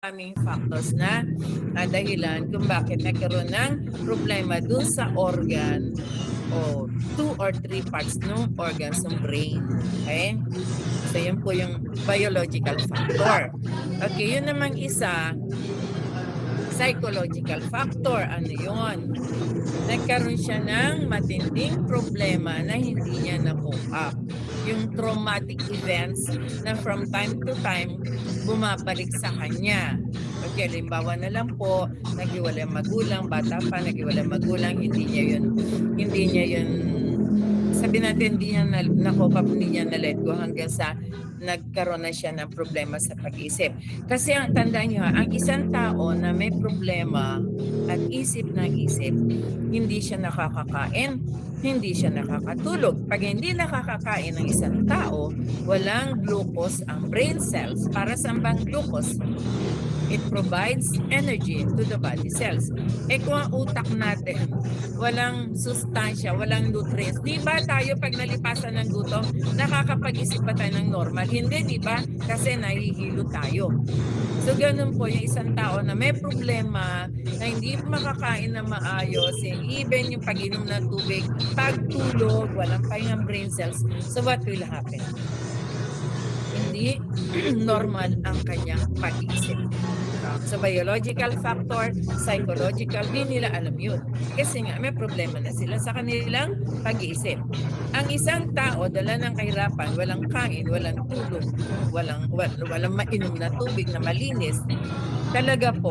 Maraming factors na dahilan kung bakit nagkaroon ng problema dun sa organ o 2 or 3 parts ng organs ng brain. Okay? So, yun po yung biological factor. Okay, yun namang isa, psychological factor. Ano yun? Nagkaroon siya ng matinding problema na hindi niya na-cope up. Yung traumatic events na from time to time bumabalik sa kanya. Okay, halimbawa na lang po, naghiwalay ang magulang, bata pa, naghiwalay ang magulang, hindi niya yun, sabi natin, hindi niya na-cope up, hindi niya na-let go hanggang sa nagkaroon na siya ng problema sa pag-isip. Kasi ang tandaan niyo, ang isang tao na may problema at isip ng isip, hindi siya nakakakain, hindi siya nakakatulog. Pag hindi nakakakain ng isang tao, walang glucose ang brain cells. Para sa bang glucose? It provides energy to the body cells. Kung ang utak natin, walang sustansya, walang nutrients, di ba tayo pag nalipasan ng gutom, nakakapag-isip pa tayo ng normal? Hindi, di ba? Kasi nahihilo tayo. So, ganun po yung isang tao na may problema, na hindi makakain na maayos, even yung pag-inom ng tubig, pagtulog, walang pahingang brain cells. So, what will happen? Hindi normal ang kanyang pag-isip. So, biological factor, psychological, di nila alam yun. Kasi nga, may problema na sila sa kanilang pag-iisip. Ang isang tao, dala ng kahirapan, walang kain, walang tulog, walang mainom na tubig na malinis, talaga po,